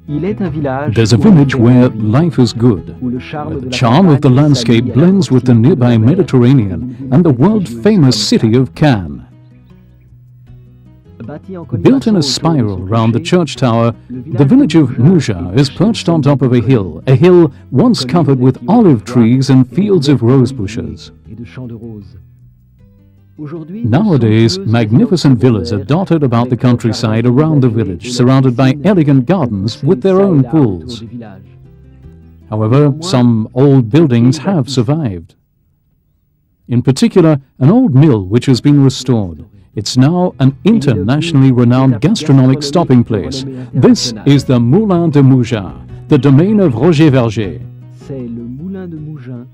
There's a village where life is good, where the charm of the landscape blends with the nearby Mediterranean and the world-famous city of Cannes. Built in a spiral round the church tower, the village of Mougins is perched on top of a hill once covered with olive trees and fields of rose bushes. Nowadays, magnificent villas are dotted about the countryside around the village, surrounded by elegant gardens with their own pools. However, some old buildings have survived. In particular, an old mill which has been restored. It's now an internationally renowned gastronomic stopping place. This is the Moulin de Mougins, the domain of Roger Vergé. C'est le Moulin de Mougins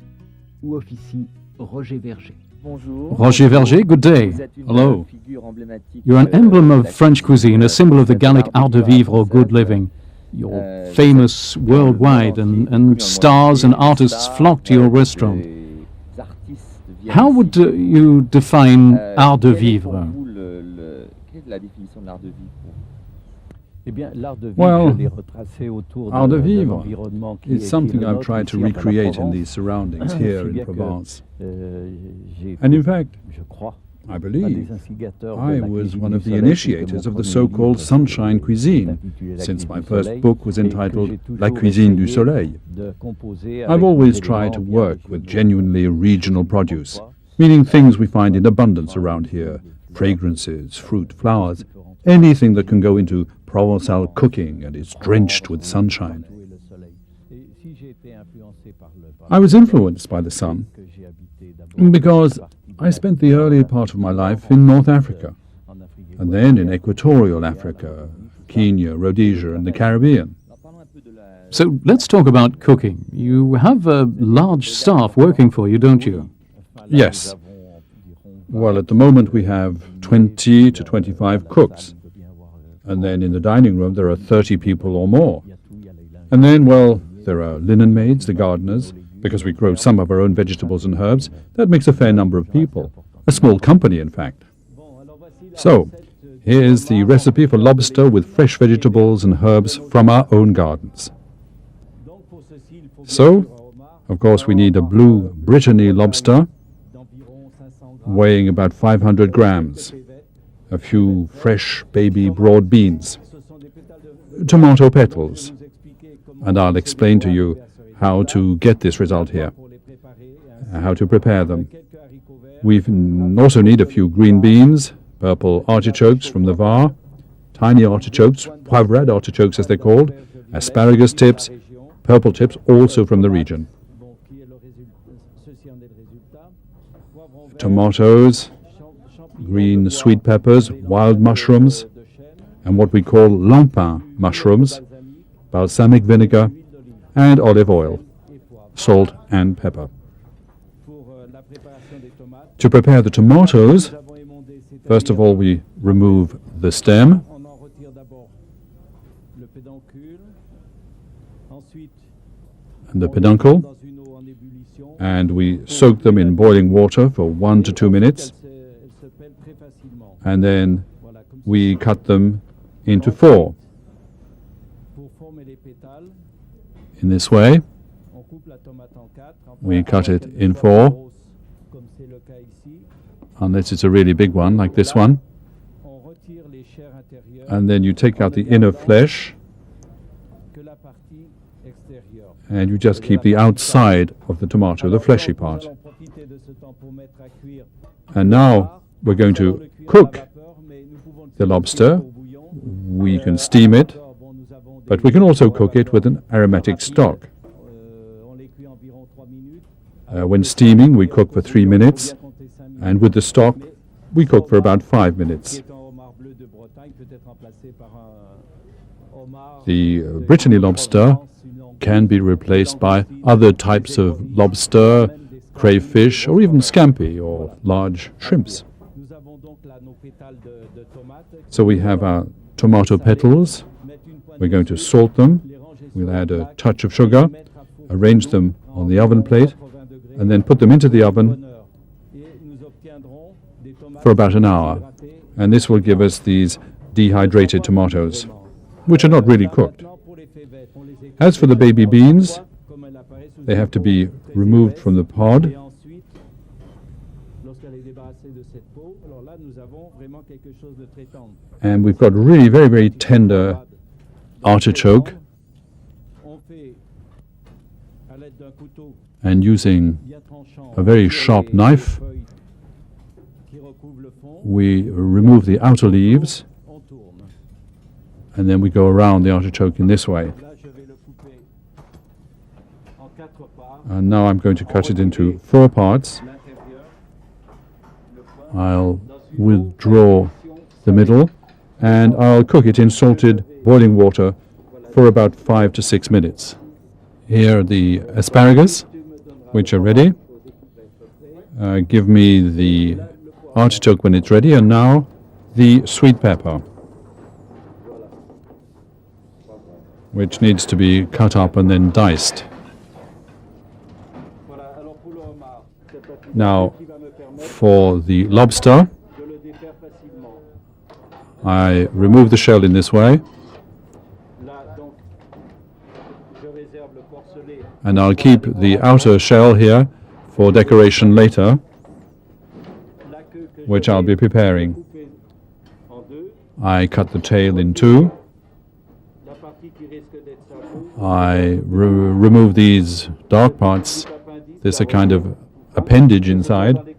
où officie Roger Vergé. Roger Vergé, good day. Hello. You're an emblem of French cuisine, a symbol of the Gallic art de vivre or good living. You're famous worldwide, and stars and artists flock to your restaurant. How would you define art de vivre? Well, art de vivre is something I've tried to recreate in these surroundings here in Provence. And in fact, I believe I was one of the initiators of the so-called sunshine cuisine, since my first book was entitled La Cuisine du Soleil. I've always tried to work with genuinely regional produce, meaning things we find in abundance around here, fragrances, fruit, flowers, anything that can go into Provençal cooking and is drenched with sunshine. I was influenced by the sun because I spent the early part of my life in North Africa, and then in equatorial Africa, Kenya, Rhodesia, and the Caribbean. So let's talk about cooking. You have a large staff working for you, don't you? Yes. Well, at the moment we have 20 to 25 cooks. And then in the dining room there are 30 people or more. And then, well, there are linen maids, the gardeners, because we grow some of our own vegetables and herbs. That makes a fair number of people. A small company, in fact. So, here's the recipe for lobster with fresh vegetables and herbs from our own gardens. So, of course, we need a blue Brittany lobster, weighing about 500 grams, a few fresh baby broad beans, tomato petals, and I'll explain to you how to get this result here, how to prepare them. We also need a few green beans, purple artichokes from the Var, tiny artichokes, poivrade artichokes as they're called, asparagus tips, purple tips also from the region. Tomatoes, green sweet peppers, wild mushrooms, and what we call lampin mushrooms, balsamic vinegar, and olive oil, salt and pepper. To prepare the tomatoes, first of all we remove the stem, and the peduncle, and we soak them in boiling water for 1 to 2 minutes, and then we cut them into 4. In this way, we cut it in 4, unless it's a really big one like this one, and then you take out the inner flesh, and you just keep the outside of the tomato, the fleshy part. And now we're going to cook the lobster. We can steam it, but we can also cook it with an aromatic stock. When steaming, we cook for 3 minutes, and with the stock, we cook for about 5 minutes. The Brittany lobster can be replaced by other types of lobster, crayfish, or even scampi or large shrimps. So we have our tomato petals. We're going to salt them. We'll add a touch of sugar, arrange them on the oven plate, and then put them into the oven for about an hour. And this will give us these dehydrated tomatoes, which are not really cooked. As for the baby beans, they have to be removed from the pod. And we've got really very, very tender artichoke. And using a very sharp knife, we remove the outer leaves, and then we go around the artichoke in this way. And now I'm going to cut it into 4 parts. I'll withdraw the middle, and I'll cook it in salted boiling water for about 5 to 6 minutes. Here are the asparagus, which are ready. Give me the artichoke when it's ready, and now the sweet pepper, which needs to be cut up and then diced. Now, for the lobster, I remove the shell in this way, and I'll keep the outer shell here for decoration later, which I'll be preparing. I cut the tail in 2. I remove these dark parts. There's a kind of appendage inside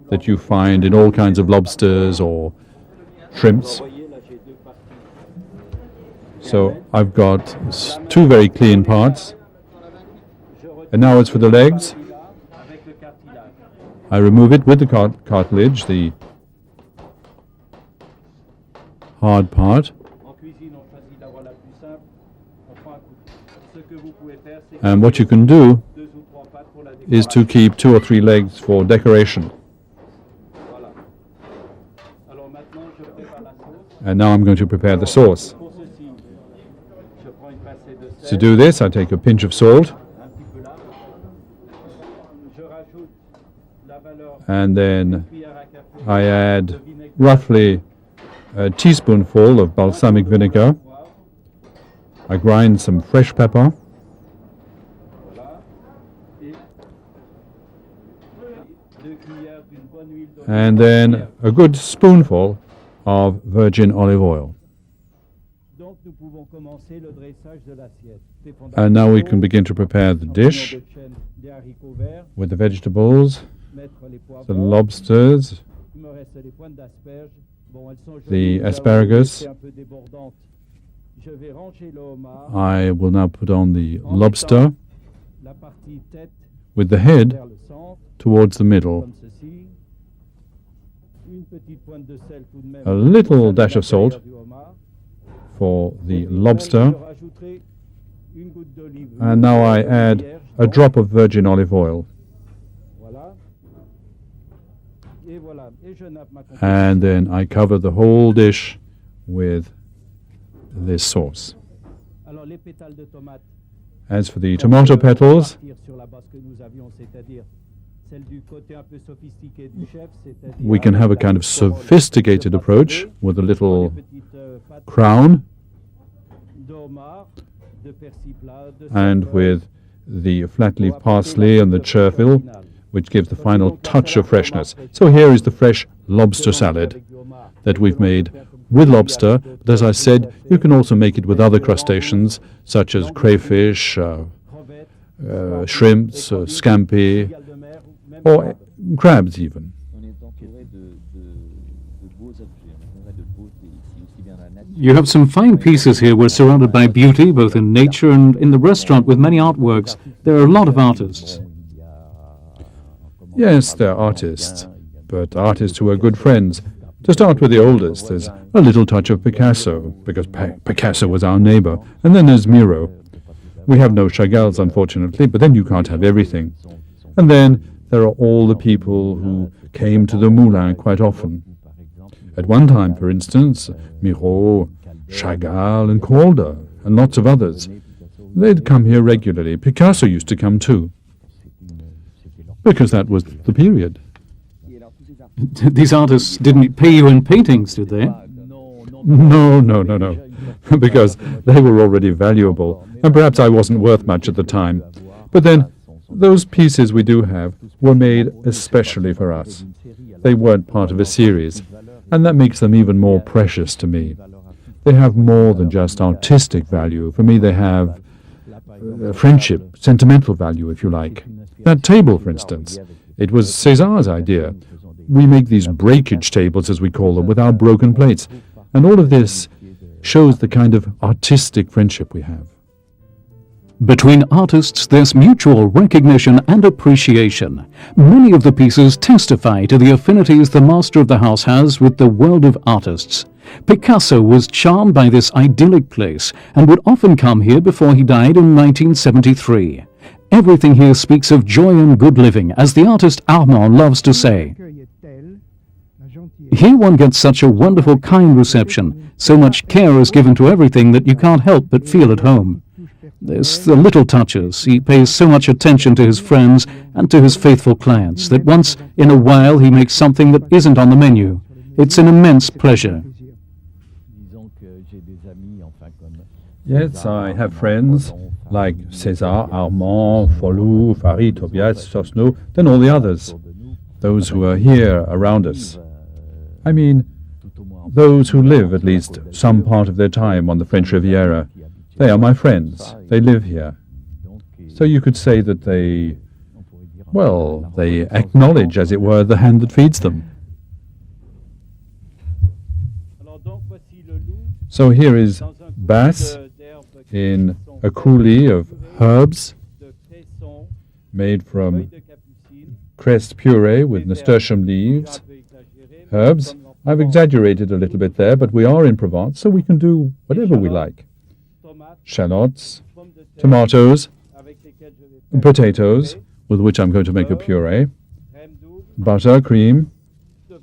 that you find in all kinds of lobsters or shrimps. So I've got 2 very clean parts. And now as for the legs, I remove it with the cartilage, the hard part. And what you can do is to keep 2 or 3 legs for decoration. And now I'm going to prepare the sauce. To do this, I take a pinch of salt, and then I add roughly a teaspoonful of balsamic vinegar. I grind some fresh pepper, and then a good spoonful of virgin olive oil. And now we can begin to prepare the dish with the vegetables, the lobsters, the asparagus. I will now put on the lobster with the head towards the middle. A little dash of salt for the lobster. And now I add a drop of virgin olive oil. And then I cover the whole dish with this sauce. As for the tomato petals, we can have a kind of sophisticated approach with a little crown and with the flat leaf parsley and the chervil, which gives the final touch of freshness. So here is the fresh lobster salad that we've made with lobster, but as I said, you can also make it with other crustaceans such as crayfish, shrimps, scampi, or crabs even. You have some fine pieces here. We're surrounded by beauty, both in nature and in the restaurant, with many artworks. There are a lot of artists. Yes, they're artists, but artists who are good friends. To start with the oldest, there's a little touch of Picasso, because Picasso was our neighbor, and then there's Miro. We have no Chagalls, unfortunately, but then you can't have everything. And then there are all the people who came to the Moulin quite often. At one time, for instance, Miro, Chagall, and Calder, and lots of others. They'd come here regularly. Picasso used to come too, because that was the period. These artists didn't pay you in paintings, did they? No. because they were already valuable, and perhaps I wasn't worth much at the time. But then, those pieces we do have were made especially for us. They weren't part of a series, and that makes them even more precious to me. They have more than just artistic value. For me, they have friendship, sentimental value, if you like. That table, for instance, it was César's idea. We make these breakage tables, as we call them, with our broken plates. And all of this shows the kind of artistic friendship we have. Between artists, there's mutual recognition and appreciation. Many of the pieces testify to the affinities the master of the house has with the world of artists. Picasso was charmed by this idyllic place and would often come here before he died in 1973. Everything here speaks of joy and good living, as the artist Armand loves to say. Here one gets such a wonderful, kind reception. So much care is given to everything that you can't help but feel at home. There's the little touches. He pays so much attention to his friends and to his faithful clients that once in a while he makes something that isn't on the menu. It's an immense pleasure. Yes, I have friends like César, Armand, Folou, Farid, Tobias, Sosno, then all the others, those who are here around us. I mean, those who live at least some part of their time on the French Riviera. They are my friends. They live here. So you could say that they acknowledge, as it were, the hand that feeds them. So here is bass in a coulis of herbs made from cress puree with nasturtium leaves, herbs. I've exaggerated a little bit there, but we are in Provence, so we can do whatever we like. Shallots, tomatoes, potatoes, with which I'm going to make a puree, butter, cream,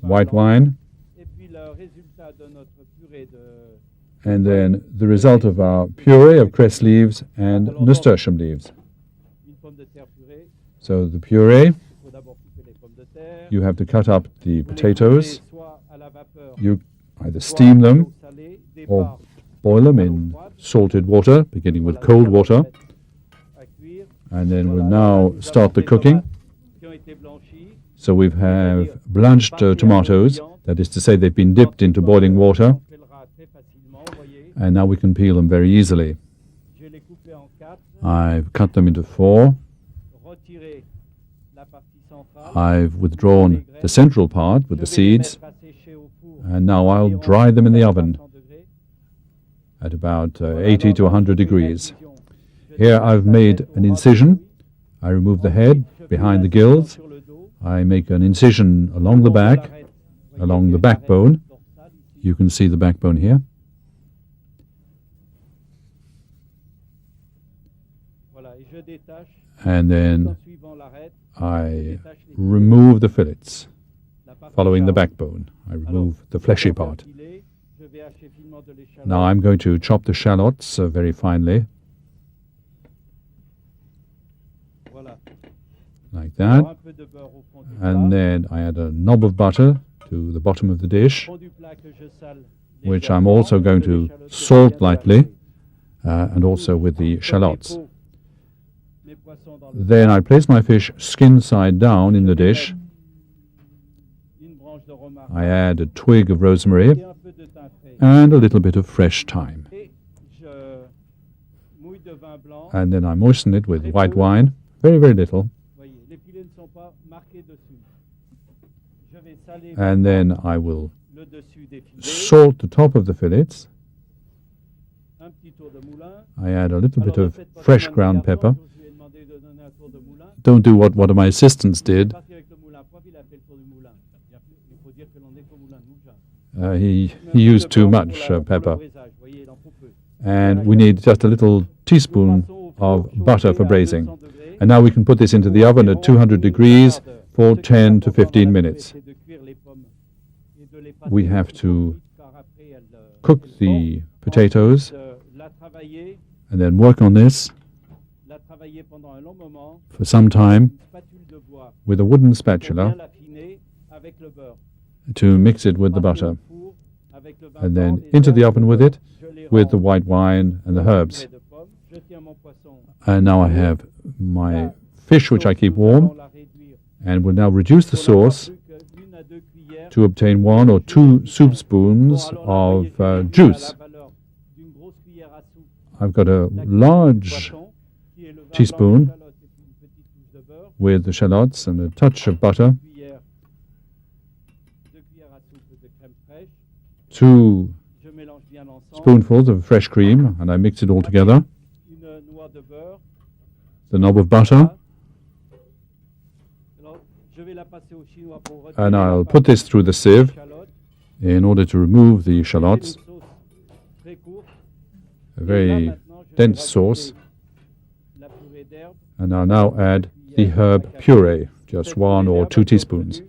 white wine, and then the result of our puree of cress leaves and nasturtium leaves. So the puree, you have to cut up the potatoes. You either steam them or boil them in salted water, beginning with cold water. And then we'll now start the cooking. So we have blanched tomatoes, that is to say they've been dipped into boiling water. And now we can peel them very easily. I've cut them into 4. I've withdrawn the central part with the seeds, and now I'll dry them in the oven at about 80 to 100 degrees. Here I've made an incision. I remove the head behind the gills. I make an incision along the back, along the backbone. You can see the backbone here. And then I remove the fillets, following the backbone. I remove the fleshy part. Now I'm going to chop the shallots very finely, like that. And then I add a knob of butter to the bottom of the dish, which I'm also going to salt lightly, and also with the shallots. Then I place my fish skin side down in the dish. I add a twig of rosemary and a little bit of fresh thyme. And then I moisten it with white wine, very, very little. And then I will salt the top of the fillets. I add a little bit of fresh ground pepper. Don't do what one of my assistants did. He used too much pepper. And we need just a little teaspoon of butter for braising. And now we can put this into the oven at 200 degrees for 10 to 15 minutes. We have to cook the potatoes and then work on this for some time with a wooden spatula to mix it with the butter, and then into the oven with it, with the white wine and the herbs. And now I have my fish, which I keep warm, and will now reduce the sauce to obtain 1 or 2 soup spoons of juice. I've got a large teaspoon with the shallots and a touch of butter, 2 spoonfuls of fresh cream, and I mix it all together, the knob of butter, and I'll put this through the sieve in order to remove the shallots. A very dense sauce. And I'll now add the herb puree, just 1 or 2 teaspoons.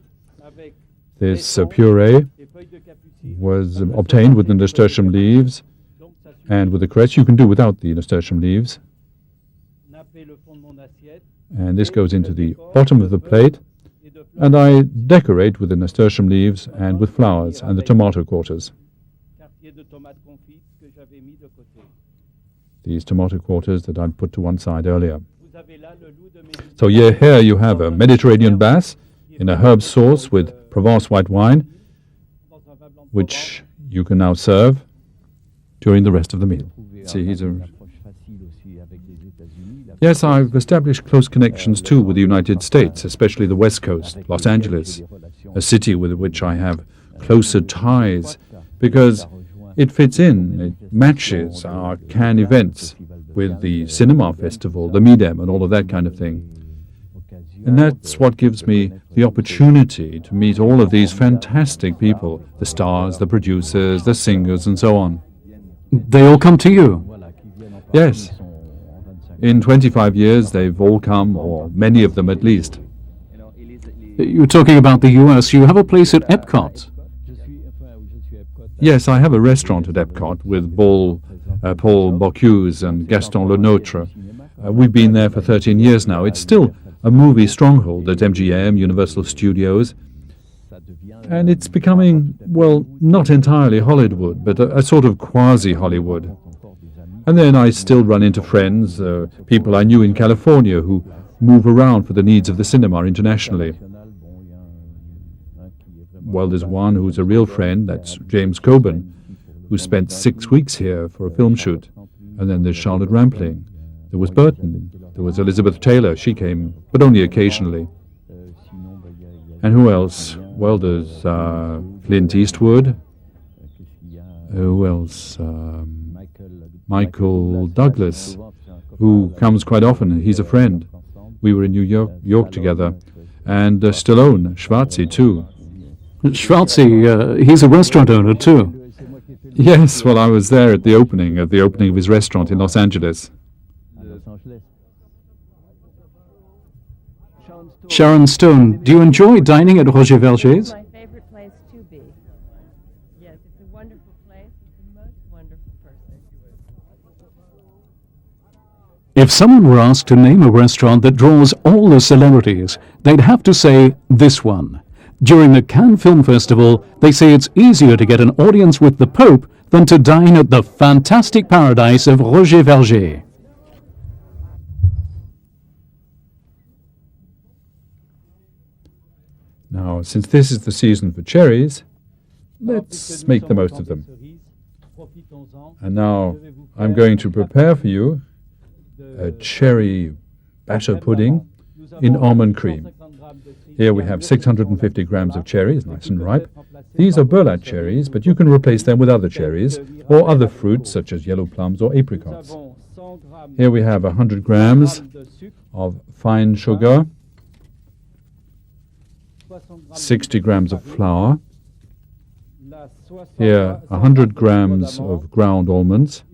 This puree was obtained with the nasturtium leaves and with the cress. You can do without the nasturtium leaves. And this goes into the bottom of the plate, and I decorate with the nasturtium leaves and with flowers and the tomato quarters. These tomato quarters that I'd put to one side earlier. So here you have a Mediterranean bass in a herb sauce with Provence white wine, which you can now serve during the rest of the meal. See, Yes, I've established close connections too with the United States, especially the West Coast, Los Angeles, a city with which I have closer ties because it fits in, it matches our Cannes events with the cinema festival, the Midem, and all of that kind of thing. And that's what gives me the opportunity to meet all of these fantastic people, the stars, the producers, the singers, and so on. They all come to you? Yes. In 25 years, they've all come, or many of them at least. You're talking about the US. You have a place at Epcot. Yes, I have a restaurant at Epcot with Paul Bocuse and Gaston Lenôtre. We've been there for 13 years now. It's still a movie stronghold at MGM, Universal Studios. And it's becoming, well, not entirely Hollywood, but a sort of quasi-Hollywood. And then I still run into friends, people I knew in California who move around for the needs of the cinema internationally. Well, there's one who's a real friend, that's James Coburn, who spent 6 weeks here for a film shoot. And then there's Charlotte Rampling. There was Burton. There was Elizabeth Taylor. She came, but only occasionally. And who else? Well, there's Clint Eastwood. Who else? Michael Douglas, who comes quite often. He's a friend. We were in New York together. And Stallone, Schwarzi, too. Schwarzi, he's a restaurant owner, too. Yes, well, I was there at the opening of his restaurant in Los Angeles. Sharon Stone, do you enjoy dining at Roger Vergé's? My favorite place to be. Yes, it's a wonderful place. It's the most wonderful person. If someone were asked to name a restaurant that draws all the celebrities, they'd have to say this one. During the Cannes Film Festival, they say it's easier to get an audience with the Pope than to dine at the fantastic paradise of Roger Vergé. Now, since this is the season for cherries, let's make the most of them. And now I'm going to prepare for you a cherry batter pudding in almond cream. Here we have 650 grams of cherries, nice and ripe. These are burlap cherries, but you can replace them with other cherries or other fruits such as yellow plums or apricots. Here we have 100 grams of fine sugar, 60 grams of flour, here 100 grams of ground almonds,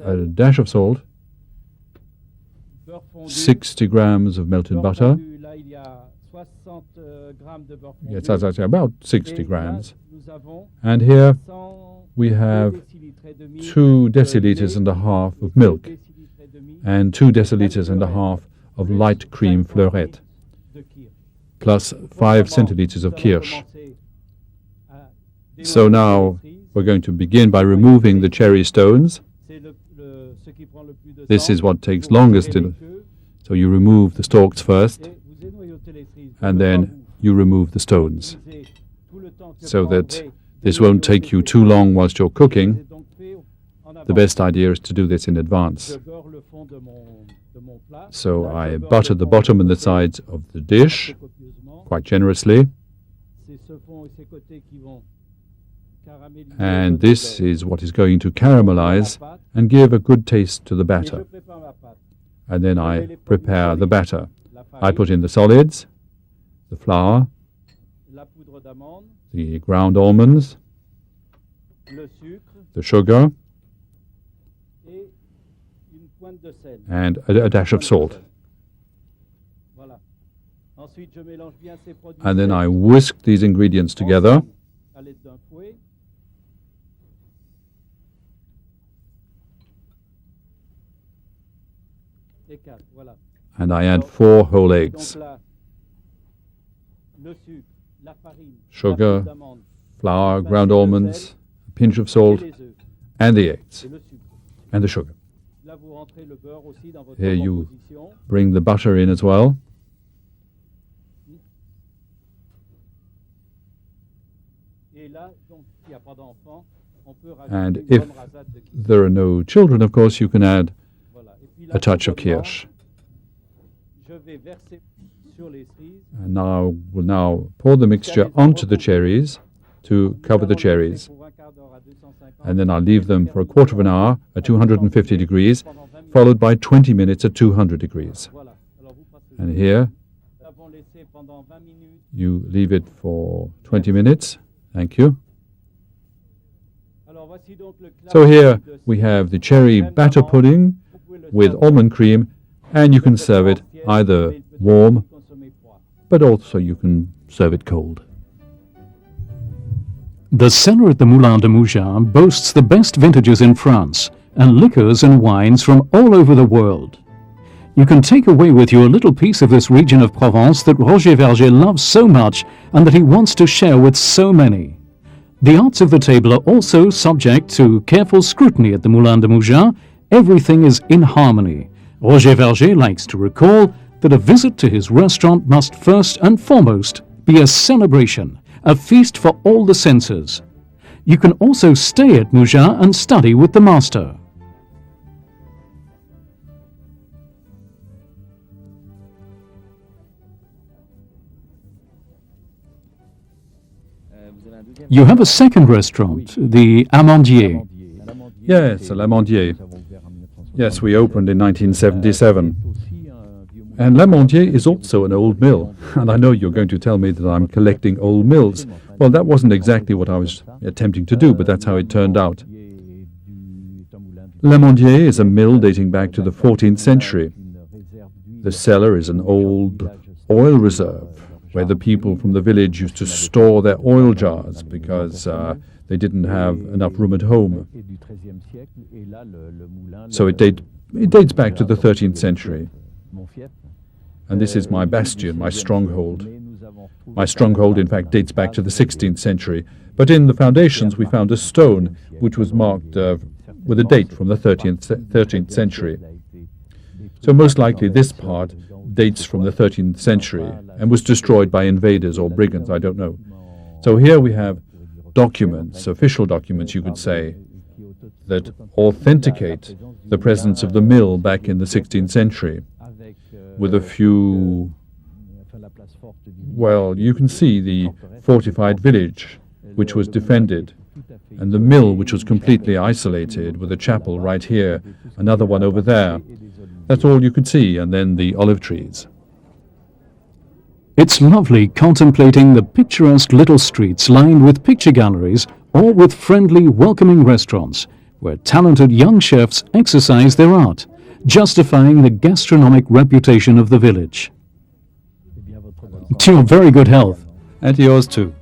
a dash of salt, 60 grams of melted butter, yes, as I say, about 60 grams, and here we have 2 deciliters and a half of milk and 2 deciliters and a half of light cream fleurette, plus 5 centiliters of kirsch. So now, We're going to begin by removing the cherry stones. This is what takes longest. So you remove the stalks first, and then you remove the stones, so that this won't take you too long whilst you're cooking. The best idea is to do this in advance. So I butter the bottom and the sides of the dish quite generously. And this is what is going to caramelize and give a good taste to the batter. And then I prepare the batter. I put in the solids, the flour, the ground almonds, the sugar, and a dash of salt. And then I whisk these ingredients together. And I add 4 whole eggs. Sugar, flour, ground almonds, a pinch of salt, and the eggs, and the sugar. Here you bring the butter in as well. And if there are no children, of course, you can add a touch of kirsch. And now we'll pour the mixture onto the cherries to cover the cherries. And then I'll leave them for a quarter of an hour at 250 degrees, followed by 20 minutes at 200 degrees. And here, you leave it for 20 minutes. Thank you. So here we have the cherry batter pudding with almond cream, and you can serve it either warm, but also you can serve it cold. The cellar at the Moulin de Mougins boasts the best vintages in France and liquors and wines from all over the world. You can take away with you a little piece of this region of Provence that Roger Vergé loves so much and that he wants to share with so many. The arts of the table are also subject to careful scrutiny at the Moulin de Mougins. Everything is in harmony. Roger Vergé likes to recall that a visit to his restaurant must first and foremost be a celebration, a feast for all the senses. You can also stay at Mougins and study with the master. You have a second restaurant, the Amandier. Yes, l'Amandier. Yes, we opened in 1977. And l'Amandier is also an old mill. And I know you're going to tell me that I'm collecting old mills. Well, that wasn't exactly what I was attempting to do, but that's how it turned out. L'Amandier is a mill dating back to the 14th century. The cellar is an old oil reserve where the people from the village used to store their oil jars because they didn't have enough room at home. So it dates back to the 13th century. And this is my bastion, my stronghold. My stronghold, in fact, dates back to the 16th century. But in the foundations, we found a stone which was marked with a date from the 13th century. So most likely this part dates from the 13th century and was destroyed by invaders or brigands, I don't know. So here we have documents, official documents, you could say, that authenticate the presence of the mill back in the 16th century, with a few, well, you can see the fortified village, which was defended, and the mill, which was completely isolated, with a chapel right here, another one over there. That's all you could see, and then the olive trees. It's lovely contemplating the picturesque little streets lined with picture galleries or with friendly, welcoming restaurants where talented young chefs exercise their art, justifying the gastronomic reputation of the village. To your very good health. And to yours too.